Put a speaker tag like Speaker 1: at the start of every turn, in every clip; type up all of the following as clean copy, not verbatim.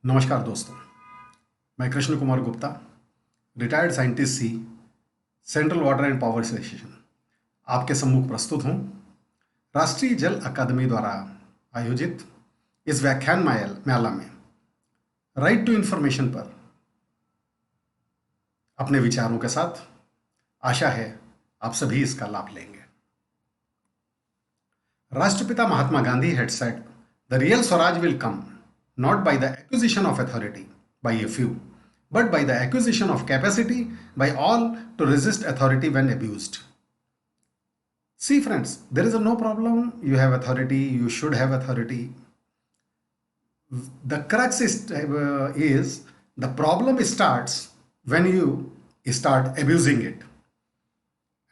Speaker 1: नमस्कार दोस्तों, मैं Krishna Kumar Gupta, retired scientist C, central water and power station आपके सम्मुख प्रस्तुत हूँ। राष्ट्रीय जल अकादमी द्वारा आयोजित इस व्याख्यान माला में राइट टू इंफॉर्मेशन पर अपने विचारों के साथ आशा है आप सभी इसका लाभ लेंगे। राष्ट्रपिता Mahatma Gandhi had said, "The real Swaraj will come not by the acquisition of authority by a few, but by the acquisition of capacity by all to resist authority when abused." See, friends, there is no problem. You have authority, you should have authority. The crux is the problem starts when you start abusing it.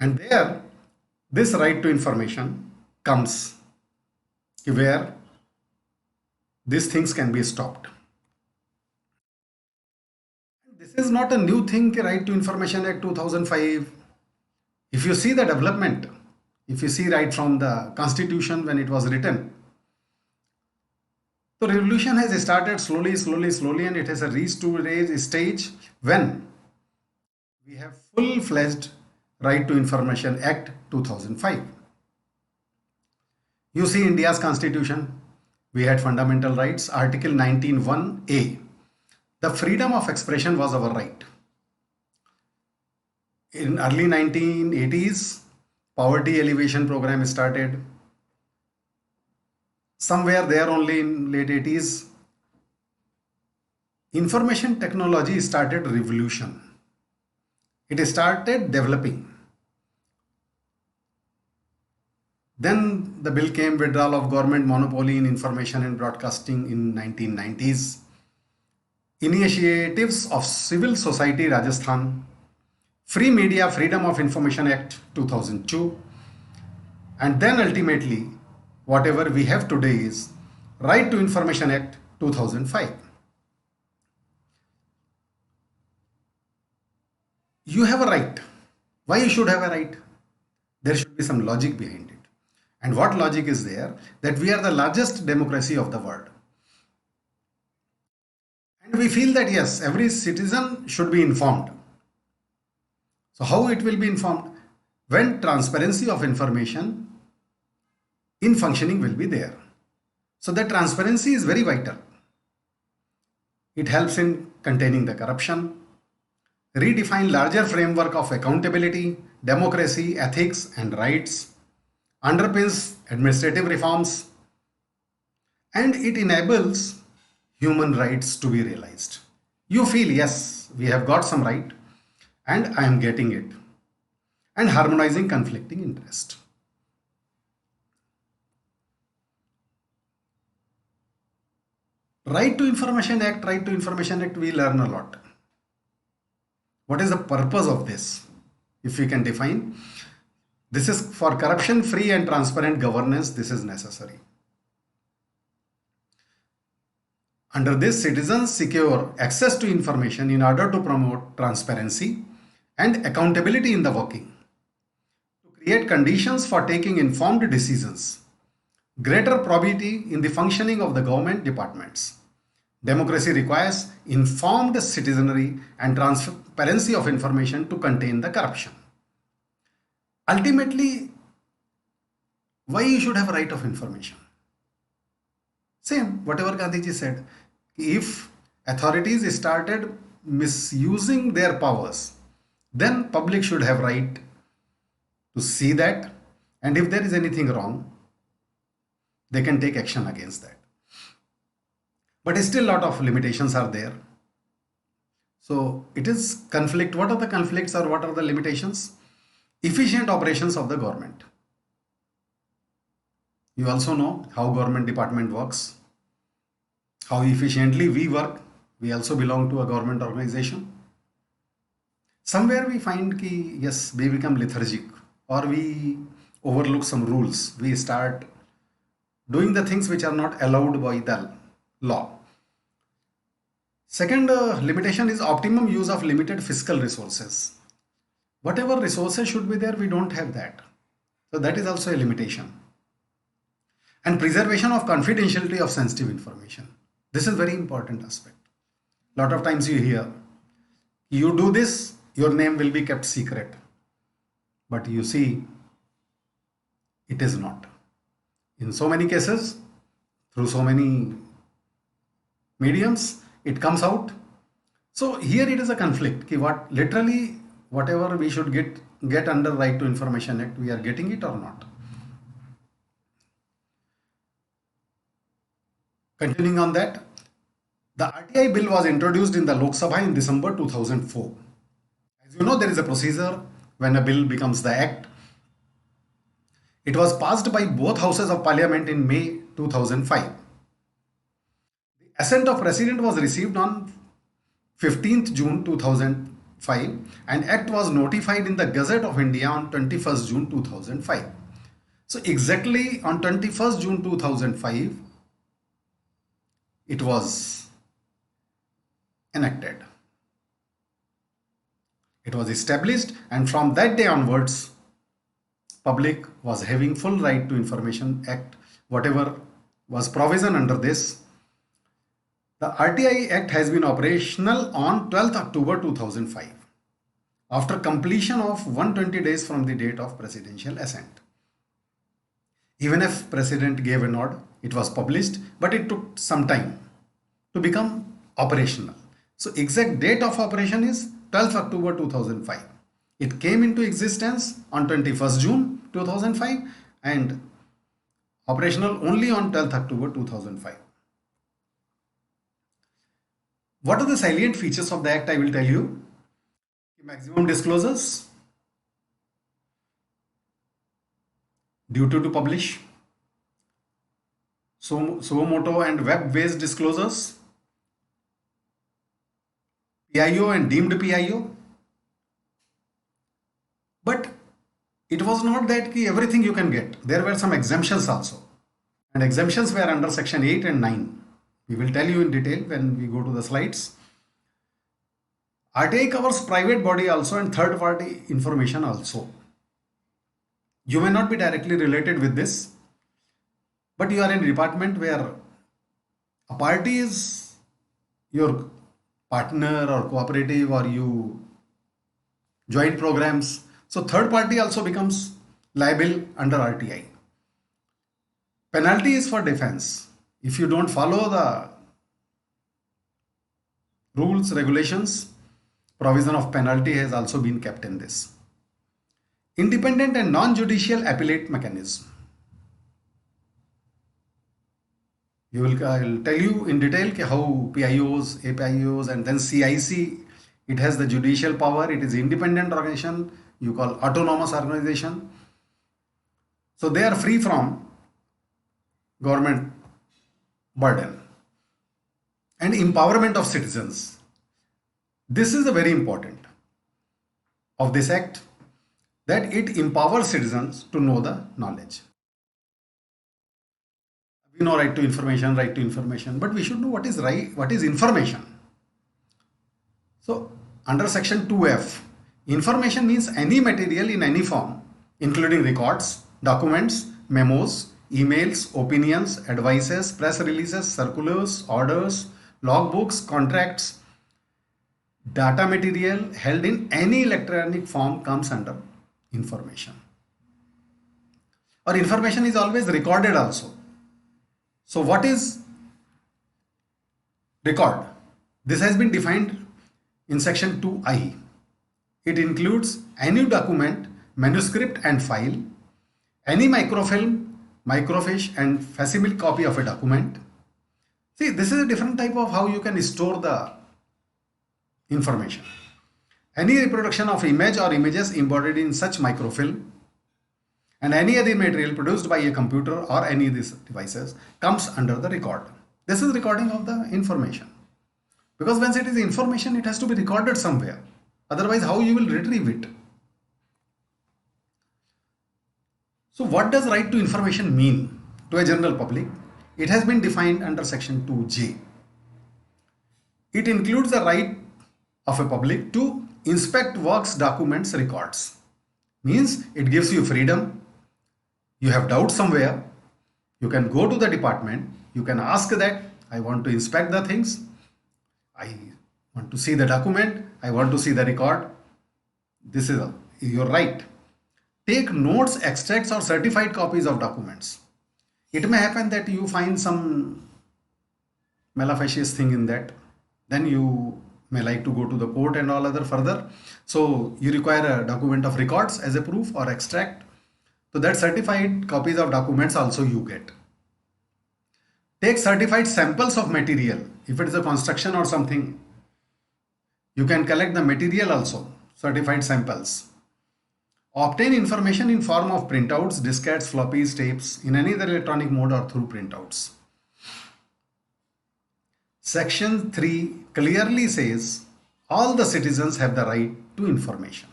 Speaker 1: And there, this right to information comes where these things can be stopped. This is not a new thing, Right to Information Act 2005. If you see the development, if you see right from the constitution when it was written, the revolution has started slowly, and it has reached to a stage when we have full-fledged Right to Information Act 2005. You see India's constitution, we had fundamental rights, Article 19(1)(a). The freedom of expression was our right. In early 1980s, poverty alleviation program started. Somewhere there only in late 80s, information technology started revolution. It started developing. Then the bill came, withdrawal of government monopoly in information and broadcasting in 1990s. Initiatives of civil society Rajasthan, Free Media Freedom of Information Act 2002, and then ultimately whatever we have today is Right to Information Act 2005. You have a right. Why you should have a right? There should be some logic behind it. And what logic is there? That we are the largest democracy of the world. And we feel that yes, every citizen should be informed. So how it will be informed? When transparency of information in functioning will be there. So the transparency is very vital. It helps in containing the corruption, redefine larger framework of accountability, democracy, ethics and rights, underpins administrative reforms, and it enables human rights to be realized. You feel, yes, we have got some right and I am getting it, and harmonizing conflicting interest. Right to Information Act, we learn a lot. What is the purpose of this? If we can define, this is for corruption free and transparent governance. This is necessary. Under this, citizens secure access to information in order to promote transparency and accountability in the working, to create conditions for taking informed decisions, greater probity in the functioning of the government departments. Democracy requires informed citizenry and transparency of information to contain the corruption. Ultimately, why you should have a right of information? Same, whatever Gandhiji said. If authorities started misusing their powers, then public should have right to see that, and if there is anything wrong, they can take action against that. But still a lot of limitations are there. So it is conflict. What are the conflicts or what are the limitations? Efficient operations of the government. You also know how government department works, how efficiently we work. We also belong to a government organization. Somewhere we find ki yes, we become lethargic or we overlook some rules. We start doing the things which are not allowed by the law. Second limitation is optimum use of limited fiscal resources. Whatever resources should be there, we don't have that. So that is also a limitation. And preservation of confidentiality of sensitive information. This is very important aspect. Lot of times you hear, you do this, your name will be kept secret. But you see, it is not. In so many cases, through so many mediums, it comes out. So here it is a conflict. Ki what literally whatever we should get under Right to Information Act, we are getting it or not. Continuing on that, the RTI bill was introduced in the Lok Sabha in December 2004. As you know, there is a procedure when a bill becomes the act. It was passed by both houses of parliament in May 2005. The assent of President was received on 15th June 2005 and act was notified in the Gazette of India on 21st June 2005. So exactly on 21st June 2005, it was enacted. It was established, and from that day onwards, public was having full right to information act, whatever was provision under this. The RTI Act has been operational on 12th October 2005 after completion of 120 days from the date of presidential assent. Even if President gave a nod, it was published, but it took some time to become operational. So exact date of operation is 12th October 2005. It came into existence on 21st June 2005 and operational only on 12th October 2005. What are the salient features of the Act? I will tell you. Maximum disclosures, duty to publish, suo motu and web-based disclosures, PIO and deemed PIO. But it was not that everything you can get. There were some exemptions also. And exemptions were under section 8 and 9. We will tell you in detail when we go to the slides. RTI covers private body also and third party information also. You may not be directly related with this, but you are in a department where a party is your partner or cooperative or you join programs. So third party also becomes liable under RTI. Penalty is for defense. If you don't follow the rules, regulations, provision of penalty has also been kept in this. Independent and non-judicial appellate mechanism. I will tell you in detail how PIOs, APIOs and then CIC, it has the judicial power, it is independent organization, you call autonomous organization. So they are free from government burden. And empowerment of citizens. This is the very important of this act, that it empowers citizens to know the knowledge. We know right to information, but we should know what is right, what is information. So under section 2F, information means any material in any form, including records, documents, memos, emails, opinions, advices, press releases, circulars, orders, logbooks, contracts, data material held in any electronic form comes under information. Or information is always recorded also. So what is record? This has been defined in section 2I. It includes any document, manuscript and file, any microfilm, microfiche and facsimile copy of a document. See, this is a different type of how you can store the information. Any reproduction of image or images embodied in such microfilm and any other material produced by a computer or any of these devices comes under the record. This is recording of the information. Because once it is information, it has to be recorded somewhere. Otherwise, how you will retrieve it? So what does right to information mean to a general public? It has been defined under section 2J. It includes the right of a public to inspect works, documents, records. Means it gives you freedom. You have doubt somewhere, you can go to the department, you can ask that I want to inspect the things. I want to see the document, I want to see the record. This is your right. Take notes, extracts, or certified copies of documents. It may happen that you find some malafatious thing in that. Then you may like to go to the court and all other further. So you require a document of records as a proof or extract. So that certified copies of documents also you get. Take certified samples of material. If it is a construction or something, you can collect the material also, certified samples. Obtain information in form of printouts, diskettes, floppies, tapes, in any other electronic mode or through printouts. Section 3 clearly says all the citizens have the right to information.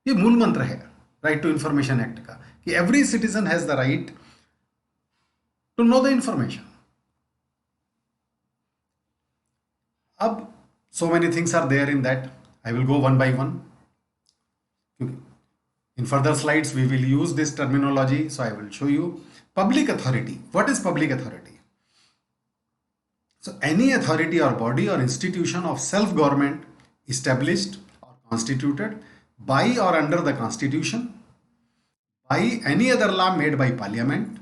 Speaker 1: ये मूल मंत्र है right to information act का कि every citizen has the right to know the information. अब so many things are there in that. I will go one by one. In further slides we will use this terminology, so I will show you. Public authority. What is public authority? So any authority or body or institution of self-government established or constituted by or under the constitution, by any other law made by parliament,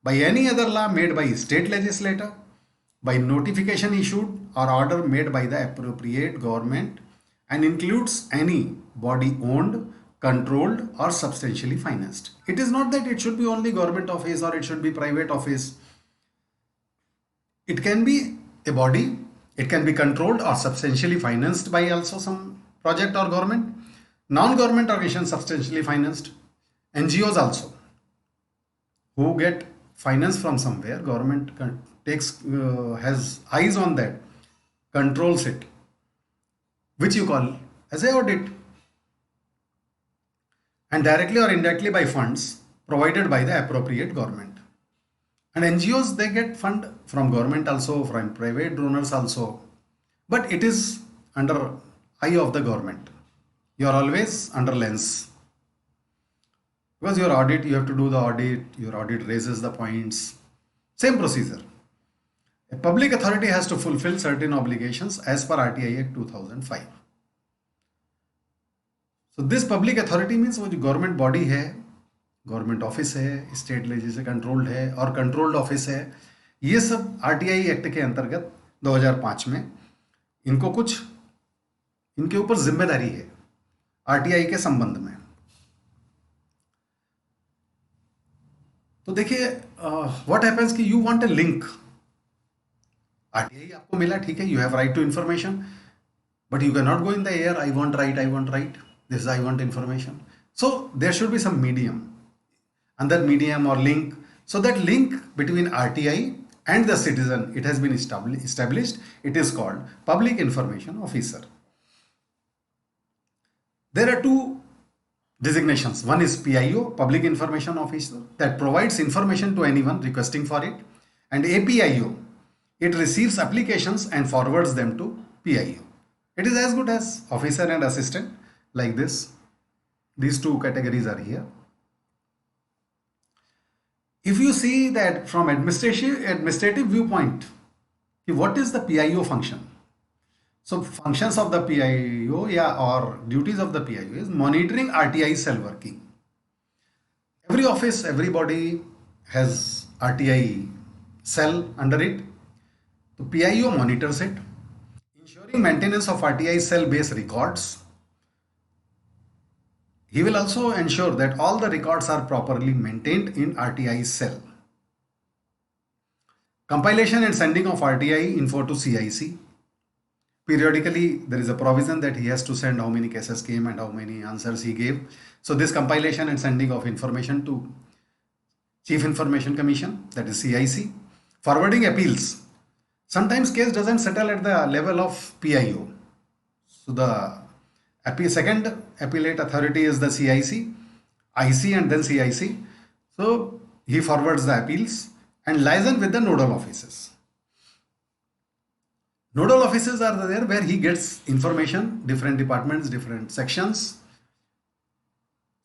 Speaker 1: by any other law made by state legislator, by notification issued or order made by the appropriate government, and includes any body owned, controlled, or substantially financed. It is not that it should be only government office or it should be private office. It can be a body, it can be controlled or substantially financed by also some project or government, non-government organizations substantially financed, NGOs also, who get finance from somewhere, government takes has eyes on that, controls it, which you call as a audit, and directly or indirectly by funds provided by the appropriate government. And NGOs, they get fund from government also, from private donors also, but it is under eye of the government. You are always under lens, because your audit, you have to do the audit, your audit raises the points, same procedure. A public authority has to fulfill certain obligations as per RTI Act 2005. So this public authority means वो जो government body है, government office है, state legislature controlled है और controlled office है, ये सब RTI act के अंतर्गत 2005 में इनको कुछ इनके ऊपर जिम्मेदारी है आरटीआई के संबंध में. तो देखिए व्हाट हैपेंस कि you want a link. RTI आपको मिला, ठीक है, you have right to information, but you can not go in the air I want right, this is I want information. So there should be some medium, and that medium or link. So that link between RTI and the citizen, it has been established. It is called Public Information Officer. There are two designations. One is PIO, Public Information Officer, that provides information to anyone requesting for it, and APIO, it receives applications and forwards them to PIO. It is as good as officer and assistant, like this. These two categories are here. If you see that from administrative viewpoint, what is the PIO function? So functions of the PIO or duties of the PIO is monitoring RTI cell working. Every office, every body has RTI cell under it. So PIO monitors it, ensuring maintenance of RTI cell based records. He will also ensure that all the records are properly maintained in RTI cell. Compilation and sending of RTI info to CIC. Periodically, there is a provision that he has to send how many cases came and how many answers he gave. So this compilation and sending of information to Chief Information Commission, that is CIC. Forwarding appeals. Sometimes case doesn't settle at the level of PIO. So the second appellate authority is the CIC, IC and then CIC. So he forwards the appeals and liaison with the nodal offices. Nodal offices are there where he gets information, different departments, different sections.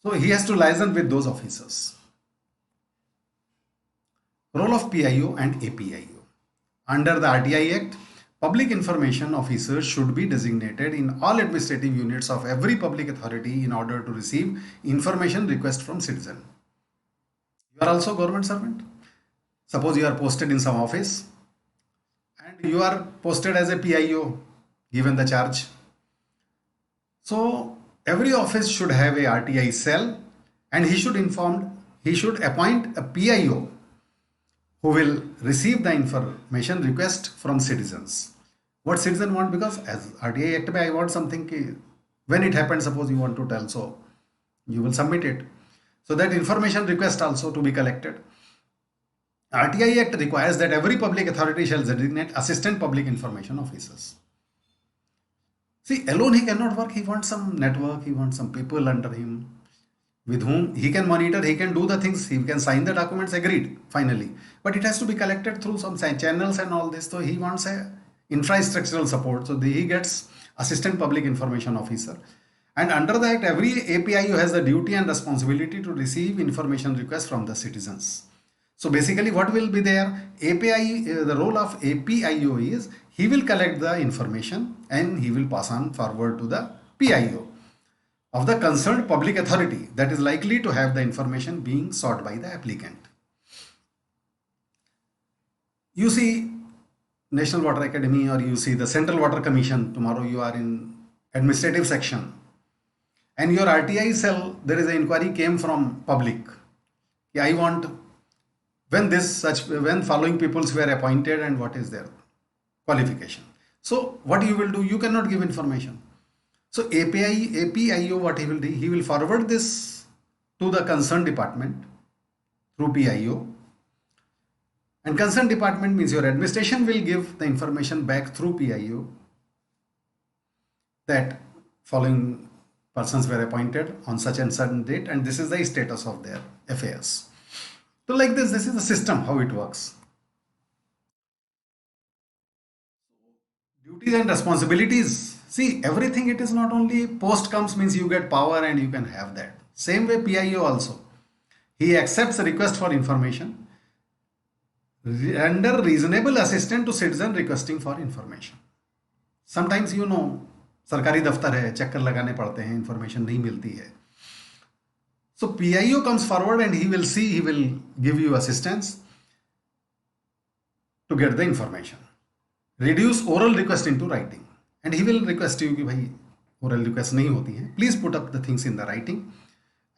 Speaker 1: So he has to liaison with those officers. Role of PIO and APIO. Under the RTI Act, Public information officers should be designated in all administrative units of every public authority in order to receive information request from citizen. You are also government servant. Suppose you are posted in some office and you are posted as a PIO, given the charge. So every office should have a RTI cell, and he should appoint a PIO who will receive the information request from citizens. What citizen want? Because as RTI Act mein I want something when it happens, suppose you want to tell, so you will submit it. So that information request also to be collected. RTI Act requires that every public authority shall designate assistant public information officers. See, alone he cannot work. He wants some network. He wants some people under him with whom he can monitor. He can do the things. He can sign the documents. Agreed. Finally, but it has to be collected through some channels and all this. So he wants a infrastructural support. So he gets assistant public information officer. And under the act, every APIO has the duty and responsibility to receive information requests from the citizens. So basically what will be there? The role of APIO is he will collect the information and he will pass on forward to the PIO of the concerned public authority that is likely to have the information being sought by the applicant. You see National Water Academy, or you see the Central Water Commission, tomorrow you are in administrative section and your RTI cell, there is an inquiry came from public. Yeah, I want when following peoples were appointed and what is their qualification. So what you will do, you cannot give information. So APIO, what he will do, he will forward this to the concerned department through PIO. And concerned department means your administration will give the information back through PIO that following persons were appointed on such and certain date, and this is the status of their affairs. So like this is the system, how it works. Duties and responsibilities. See, everything, it is not only post comes means you get power and you can have that. Same way PIO also. He accepts a request for information, render reasonable assistance to citizen requesting for information. Sometimes सरकारी दफ्तर है, चक्कर लगाने पड़ते हैं, information नहीं मिलती है. So PIO comes forward and he will see, he will give you assistance to get the information. Reduce oral request into writing, and he will request you कि भाई oral request नहीं होती है, please put up the things in the writing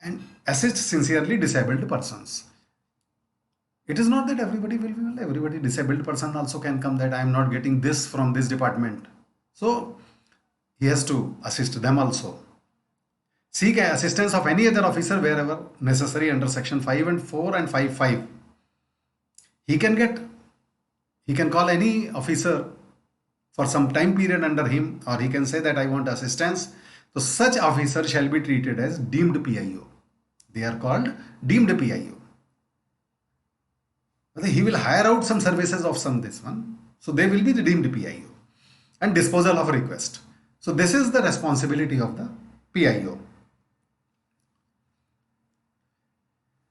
Speaker 1: and assist sincerely disabled persons. It is not that everybody will be well, everybody disabled person also can come that I am not getting this from this department. So he has to assist them also. Seek assistance of any other officer wherever necessary under section 5 and 4 and 5.5. He can call any officer for some time period under him, or he can say that I want assistance. So such officer shall be treated as deemed PIO. They are called deemed PIO. He will hire out some services of this one. So they will be the deemed PIO. And disposal of request. So this is the responsibility of the PIO.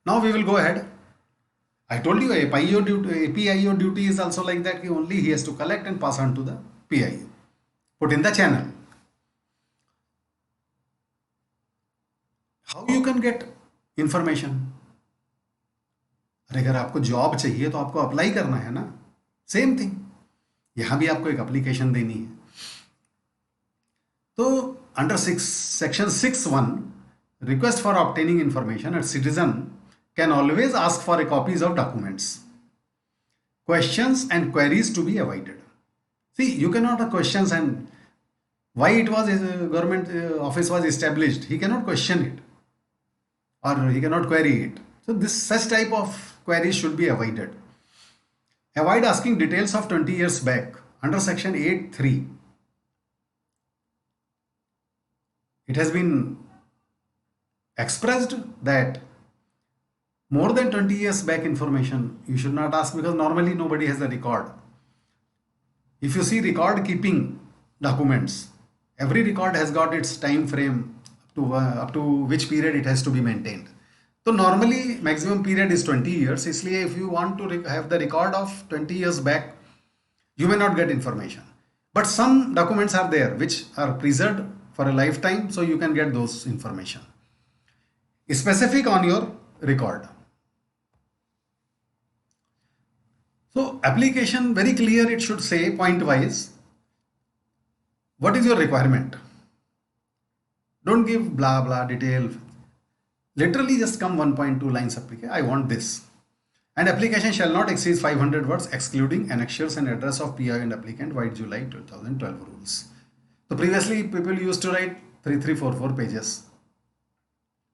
Speaker 1: Now we will go ahead. I told you APIO duty is also like that. Only he has to collect and pass on to the PIO. Put in the channel. How you can get information? अगर आपको job चाहिए तो आपको apply करना है ना. Same thing, यहां भी आपको एक एप्लीकेशन देनी है. तो under section 6(1) request for obtaining information, and citizen can always ask for a copies of documents. Questions and queries to be avoided. See, you cannot have questions and why it was government office was established. He cannot question it or he cannot query it. So such type of queries should be avoided. Avoid asking details of 20 years back. Under section 8(3), it has been expressed that more than 20 years back information you should not ask, because normally nobody has a record. If you see record keeping documents, every record has got its time frame up to which period it has to be maintained. So normally maximum period is 20 years. इसलिए if you want to have the record of 20 years back, you may not get information. But some documents are there which are preserved for a lifetime, so you can get those information specific on your record. So application very clear, it should say point wise what is your requirement. Don't give blah blah detail. Literally just come 1.2 lines application. I want this. And application shall not exceed 500 words excluding annexures and address of PI and applicant by July 2012 rules. So previously people used to write 3344 pages.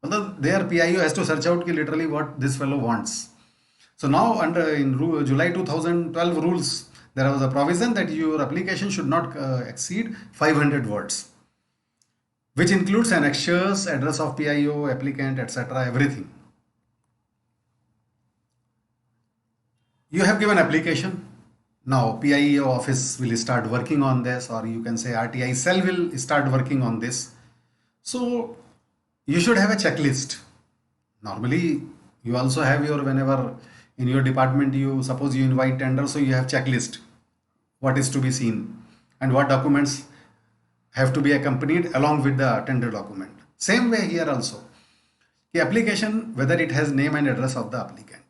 Speaker 1: Although their PIO has to search out literally what this fellow wants. So now in July 2012 rules, there was a provision that your application should not exceed 500 words, which includes annexures, address of PIO, applicant, etc., everything. You have given application. Now PIO office will start working on this, or you can say RTI cell will start working on this. So you should have a checklist. Normally you also have your, whenever in your department you suppose you invite tender, so you have checklist what is to be seen and what documents have to be accompanied along with the tender document. Same way here also, the application whether it has name and address of the applicant.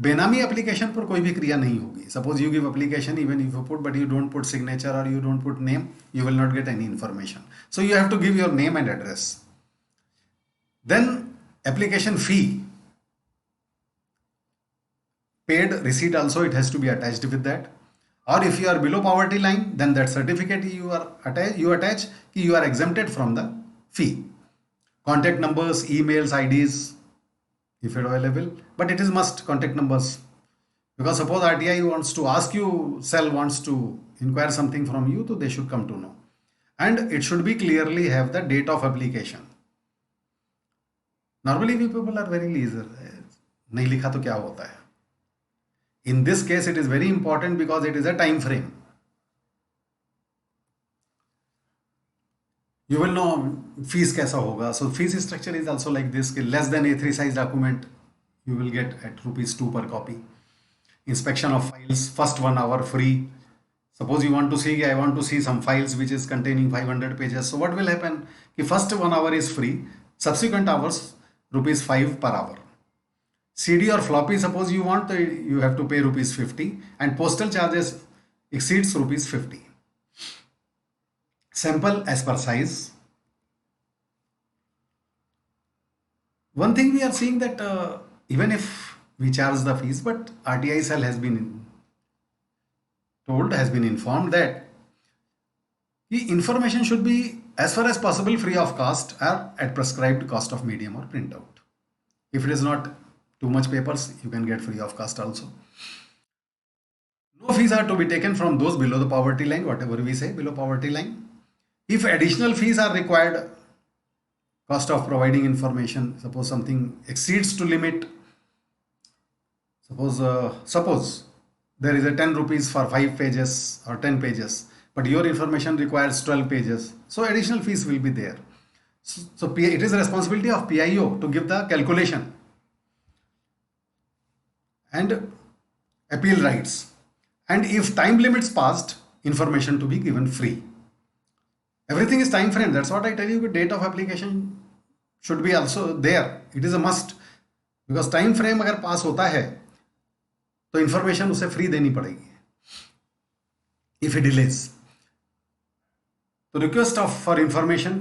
Speaker 1: बेनामी application पर कोई भी क्रिया नहीं होगी. Suppose you give application even if you put but you don't put signature और you don't put name, you will not get any information. So you have to give your name and address. Then application fee, paid receipt also it has to be attached with that. Or if you are below poverty line, then that certificate you attach you are exempted from the fee. Contact numbers, emails, IDs if it available, but it is must contact numbers, because suppose RTI wants to ask you, cell wants to inquire something from you, so they should come to know. And it should be clearly have the date of application. Normally we people are very lazy, नहीं लिखा तो क्या होता है. In this case it is very important because it is a time frame. You will know fees कैसा होगा. So fees structure is also like this, less than A3 size document you will get at ₹2 per copy. Inspection of files, first 1 hour free. Suppose you want to see, I want to see some files which is containing 500 pages. So what will happen? First 1 hour is free, subsequent hours ₹5 per hour. CD or floppy suppose you want, you have to pay ₹50, and postal charges exceeds ₹50. Sample as per size. One thing we are seeing that even if we charge the fees, but RTI cell has been informed that the information should be as far as possible free of cost or at prescribed cost of medium or printout. If it is not too much papers, you can get free of cost also. No fees are to be taken from those below the poverty line, whatever we say below poverty line. If additional fees are required, cost of providing information, suppose something exceeds to limit, suppose there is a 10 rupees for 5 pages or 10 pages, but your information requires 12 pages, so additional fees will be there. So it is the responsibility of PIO to give the calculation and appeal rights, and if time limits passed, information to be given free. Everything is time frame. That's what I tell you, the date of application should be also there. It is a must, because time frame अगर पास होता है तो information उसे free देनी पड़ेगी if it delays. तो request of for information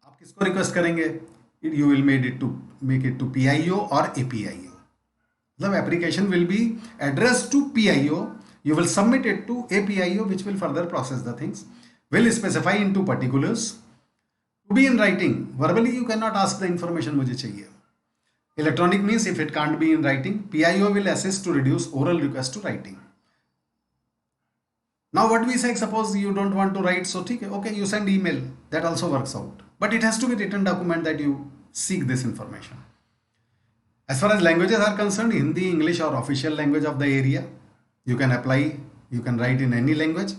Speaker 1: आप किसको request करेंगे? You will make it to PIO or APIO. मतलब application will be addressed to PIO. You will submit it to APIO, which will further process the things. Will specify into particulars to be in writing. Verbally you cannot ask the information मुझे चाहिए. Electronic means if it can't be in writing, PIO will assist to reduce oral request to writing. Now what we say, suppose you don't want to write, so okay, you send email, that also works out. But it has to be written document that you seek this information. As far as languages are concerned, Hindi, English or official language of the area, you can apply, you can write in any language,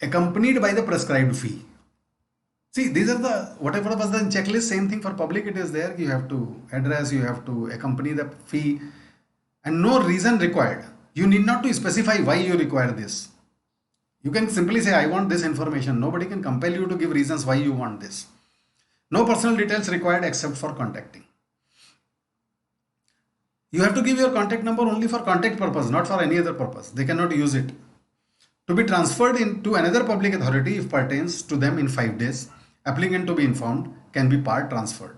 Speaker 1: accompanied by the prescribed fee. See, these are the, whatever was the checklist, same thing for public it is there. You have to address, you have to accompany the fee, and no reason required. You need not to specify why you require this. You can simply say, I want this information. Nobody can compel you to give reasons why you want this. No personal details required except for contacting. You have to give your contact number only for contact purpose, not for any other purpose. They cannot use it. To be transferred into another public authority if pertains to them in 5 days, applicant to be informed can be part transferred.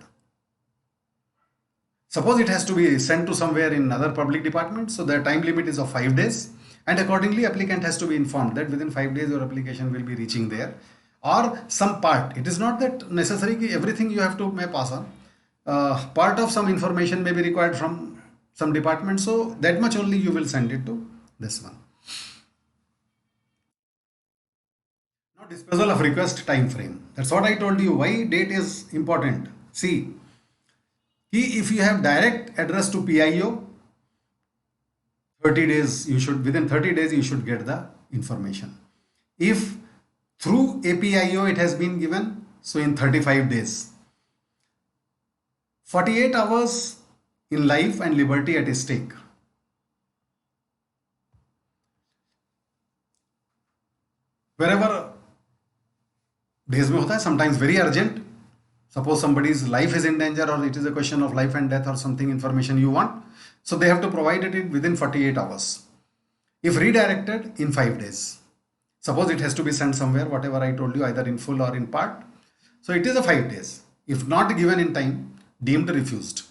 Speaker 1: Suppose it has to be sent to somewhere in another public department, so the time limit is of 5 days, and accordingly applicant has to be informed that within 5 days your application will be reaching there, or some part. It is not that necessary everything you have to may pass on. Part of some information may be required from some department, so that much only you will send it to this one. Now disposal of request time frame. That's what I told you. Why date is important. See, if you have direct address to PIO, 30 days you should, within 30 days you should get the information. If through APIO it has been given, so in 35 days. 48 hours in life and liberty at stake. Wherever days में होता है, sometimes very urgent. Suppose somebody's life is in danger, or it is a question of life and death or something information you want. So they have to provide it within 48 hours. If redirected, in 5 days. Suppose it has to be sent somewhere, whatever I told you, either in full or in part. So it is a 5 days. If not given in time, deemed refused.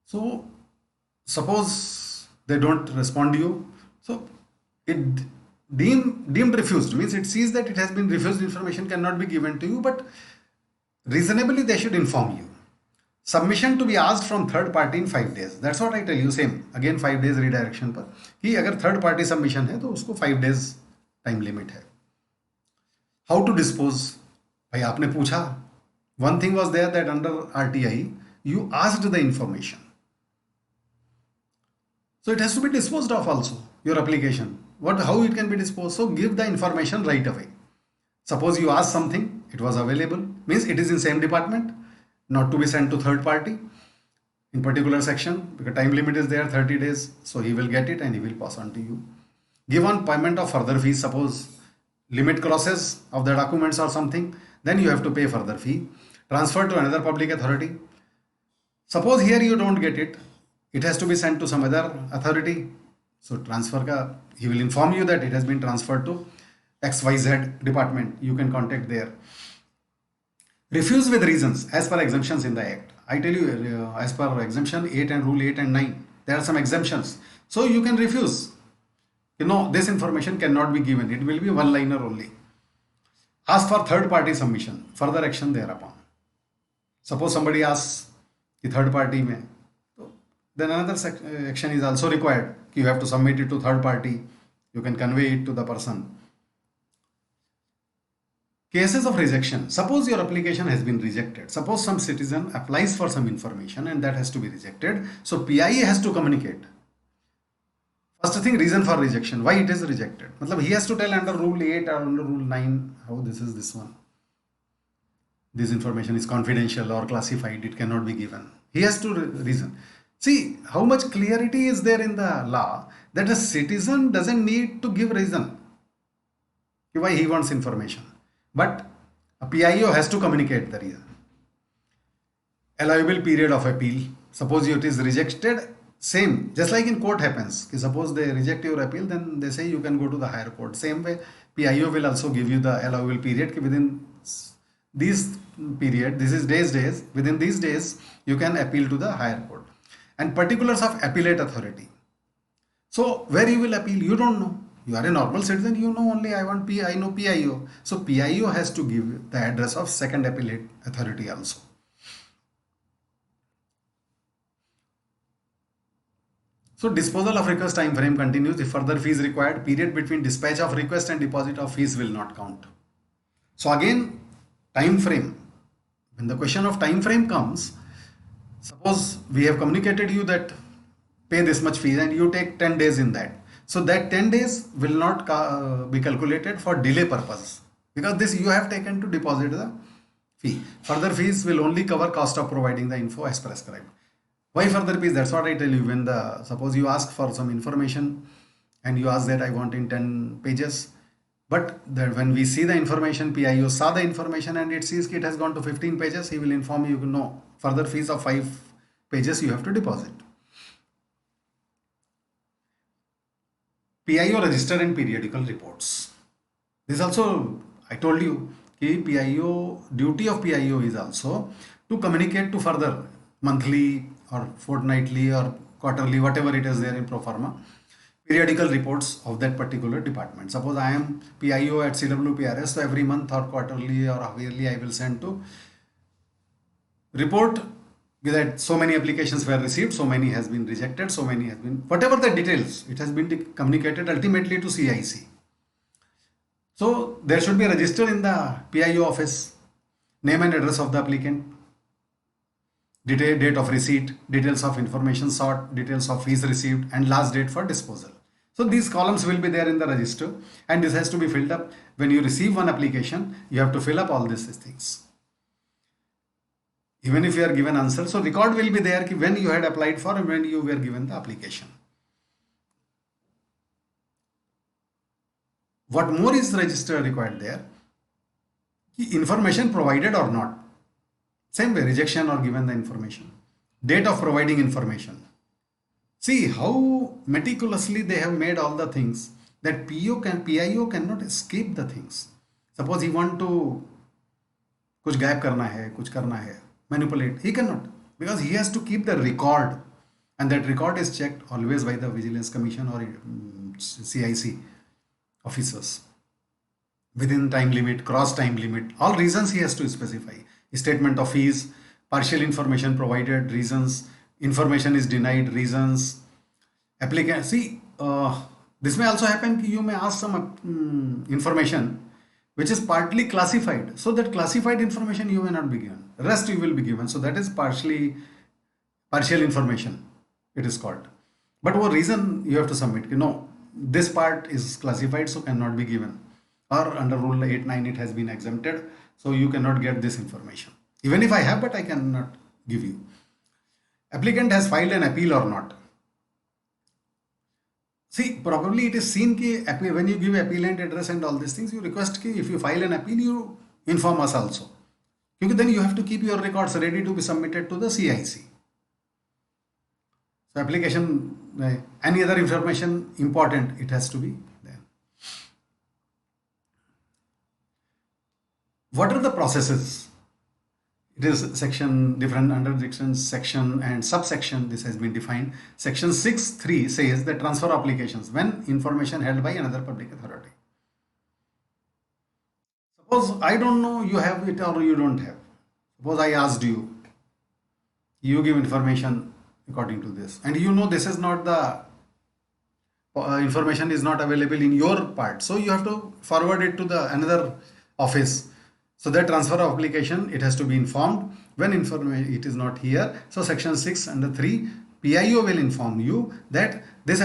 Speaker 1: So suppose they don't respond to you. So it deemed refused means it sees that it has been refused, information cannot be given to you, but reasonably they should inform you. Submission to be asked from third party in 5 days. That's what I tell you. Same again 5 days redirection पर कि अगर third party submission है तो उसको 5 days time limit है. How to dispose? भाई आपने पूछा. One thing was there that under RTI you asked the information. So it has to be disposed of also, your application. How it can be disposed? So give the information right away. Suppose you ask something, it was available, means it is in same department, not to be sent to third party in particular section, because time limit is there 30 days. So he will get it and he will pass on to you. Give on payment of further fees. Suppose limit crosses of the documents or something, then you have to pay further fee. Transfer to another public authority. Suppose here you don't get it, it has to be sent to some other authority. So transfer ka, he will inform you that it has been transferred to XYZ department. You can contact there. Refuse with reasons as per exemptions in the Act. I tell you, as per exemption 8 and rule 8 and 9, there are some exemptions. So you can refuse. You know, this information cannot be given. It will be one-liner only. Ask for third party submission. Further action thereupon. Suppose somebody asks the third party mein, then another action is also required. You have to submit it to third party. You can convey it to the person. Cases of rejection. Suppose your application has been rejected. Suppose some citizen applies for some information and that has to be rejected. So PIA has to communicate. First thing, reason for rejection. Why it is rejected. Matlab he has to tell under rule 8 or under rule 9 how this is this one. This information is confidential or classified. It cannot be given. He has to reason. See how much clarity is there in the law that a citizen doesn't need to give reason why he wants information. But a PIO has to communicate the reason. Allowable period of appeal. Suppose it is rejected, same, just like in court happens. Suppose they reject your appeal, then they say you can go to the higher court. Same way, PIO will also give you the allowable period. Within these period, this is days, within these days, you can appeal to the higher court. And particulars of appellate authority. So where you will appeal, you don't know. You are a normal citizen, you know only I know PIO. So PIO has to give the address of second appellate authority also. So disposal of request time frame continues. If further fees required, period between dispatch of request and deposit of fees will not count. So again, time frame. When the question of time frame comes, suppose we have communicated you that pay this much fees and you take 10 days in that. So that 10 days will not be calculated for delay purpose, because this you have taken to deposit the fee. Further fees will only cover cost of providing the info as prescribed. Why further piece? That's what I tell you. When the suppose you ask for some information and you ask that I want in 10 pages, but that when we see the information, PIO saw the information and it sees it has gone to 15 pages, he will inform you, no, further fees of 5 pages you have to deposit. PIO register and periodical reports. This also, I told you, PIO, duty of PIO is also to communicate to further monthly or fortnightly or quarterly, whatever it is there in pro forma, periodical reports of that particular department. Suppose I am PIO at CWPRS, so every month or quarterly or yearly I will send to report that so many applications were received, so many has been rejected, so many has been, whatever the details, it has been communicated ultimately to CIC. So there should be a register in the PIO office, name and address of the applicant, date of receipt, details of information sought, details of fees received, and last date for disposal. So these columns will be there in the register, and this has to be filled up. When you receive one application, you have to fill up all these things. Even if you are given answer, so record will be there when you had applied for and when you were given the application. What more is register required there? Information provided or not. Same way, rejection or given the information. Date of providing information. See how meticulously they have made all the things that PIO cannot escape the things. Suppose he want to कुछ गायब करना है, कुछ करना है, manipulate, he cannot, because he has to keep the record, and that record is checked always by the Vigilance Commission or CIC officers within time limit, cross time limit, all reasons he has to specify. Statement of fees, partial information provided, reasons, information is denied, reasons, applicant. See, this may also happen, you may ask some information which is partly classified. So that classified information you may not be given. Rest you will be given. So that is partial information, it is called. But what reason you have to submit? No, this part is classified, so cannot be given. Or under rule 8(9) it has been exempted, so you cannot get this information. Even if I have, but I cannot give you. Applicant has filed an appeal or not. See, probably it is seen that when you give appellant address and all these things, you request that if you file an appeal, you inform us also. Because then you have to keep your records ready to be submitted to the CIC. So application, any other information important, it has to be there. What are the processes? It is section, different under section and subsection, this has been defined. Section 6(3) says the transfer applications when information held by another public authority. Suppose I don't know you have it or you don't have. Suppose I asked you, you give information according to this, and you know this is not the information is not available in your part, so you have to forward it to the another office. So that transfer of application, it has to be informed when information it is not here. So section 6(3), PIO will inform you that this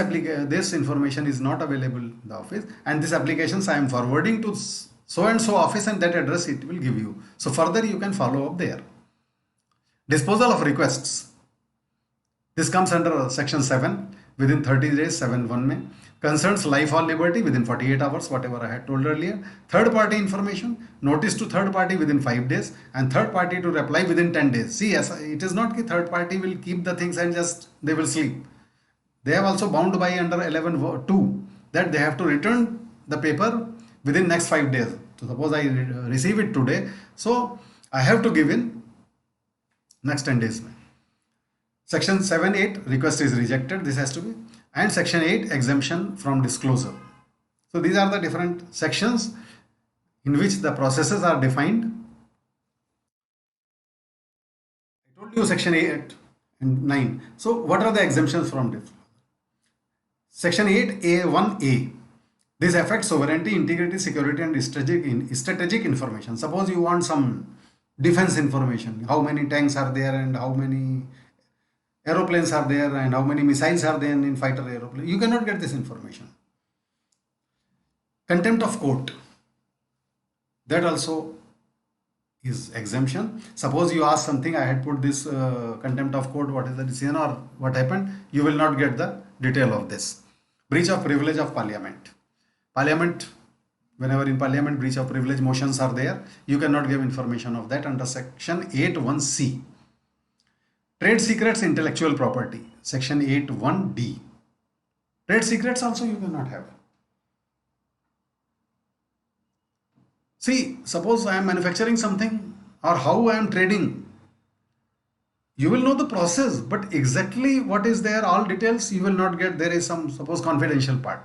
Speaker 1: information is not available in the office, and this applications I am forwarding to so and so office, and that address it will give you. So further you can follow up there. Disposal of requests. This comes under section 7 within 30 days, 7(1) में. Concerns life or liberty within 48 hours, whatever I had told earlier. Third party information, notice to third party within 5 days, and third party to reply within 10 days. See, yes, it is not that third party will keep the things and just they will sleep. They have also bound by under 11(2) that they have to return the paper within next 5 days. So suppose I receive it today, so I have to give in next 10 days. Section 7(8) request is rejected, this has to be, and section 8 exemption from disclosure. So these are the different sections in which the processes are defined. I told you section 8 and 9. So what are the exemptions from this? Section 8(a)(1)(a). This affects sovereignty, integrity, security, and strategic information. Suppose you want some defense information, how many tanks are there and how many aeroplanes are there and how many missiles are there in fighter aeroplane. You cannot get this information. Contempt of court. That also is exemption. Suppose you ask something, I had put this contempt of court, what is the decision or what happened, you will not get the detail of this. Breach of privilege of parliament. Parliament, whenever in parliament breach of privilege motions are there, you cannot give information of that under section 81C. Trade secrets, intellectual property, section 81D. Trade secrets also you cannot have. See, suppose I am manufacturing something or how I am trading. You will know the process, but exactly what is there, all details you will not get. There is some, suppose, confidential part.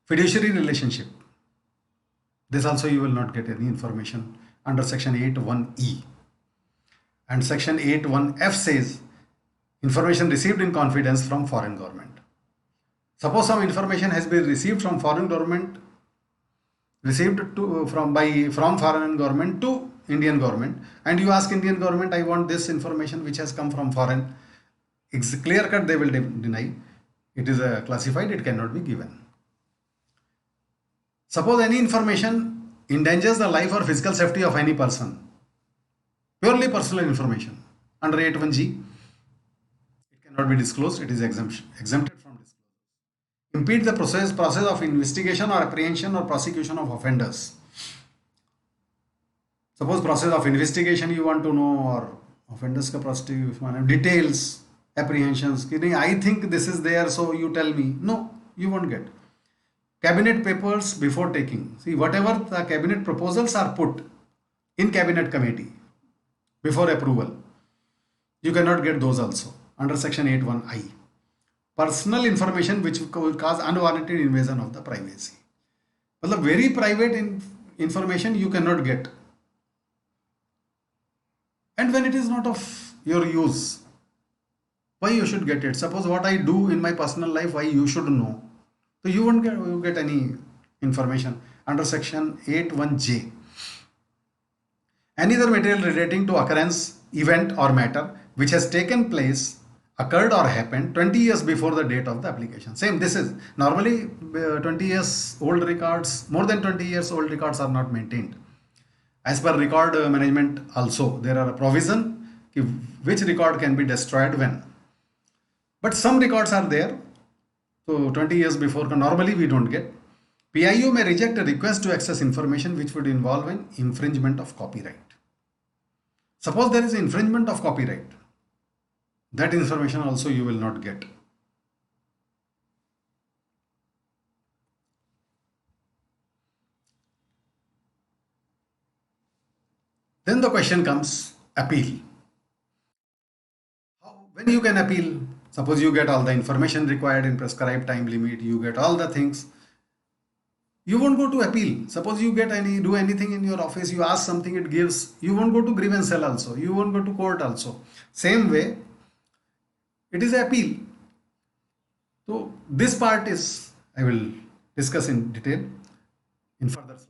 Speaker 1: Fiduciary relationship. This also you will not get any information under section 81E. And section 81F says information received in confidence from foreign government. Suppose some information has been received from foreign government, from foreign government to Indian government, and you ask Indian government, I want this information which has come from foreign. It's clear cut, they will deny. It is classified, it cannot be given. Suppose any information endangers the life or physical safety of any person, purely personal information, under 81G, it cannot be disclosed, it is exempted from disclosure. Impede the process of investigation or apprehension or prosecution of offenders. Suppose process of investigation you want to know, or offenders ka prosecution, details, apprehensions. I think this is there, so you tell me. No, you won't get. Cabinet papers before taking. See, whatever the cabinet proposals are put in cabinet committee before approval, you cannot get those also under section 81I. Personal information which will cause unwarranted invasion of the privacy. Well, very private information you cannot get. And when it is not of your use, why you should get it? Suppose what I do in my personal life, why you should know? So you won't get any information under section 81J. Any other material relating to occurrence, event or matter which has taken place, occurred or happened 20 years before the date of the application. Same, this is normally 20 years old records, more than 20 years old records are not maintained. As per record management also, there are a provision which record can be destroyed when. But some records are there. So 20 years before, normally we don't get. PIO may reject a request to access information which would involve an infringement of copyright. Suppose there is infringement of copyright. That information also you will not get. Then the question comes, appeal. When you can appeal? Suppose you get all the information required in prescribed time limit, you get all the things. You won't go to appeal. Suppose you do anything in your office, you ask something, it gives. You won't go to grievance cell also. You won't go to court also. Same way, it is appeal. So this part is, I will discuss in detail in further slides.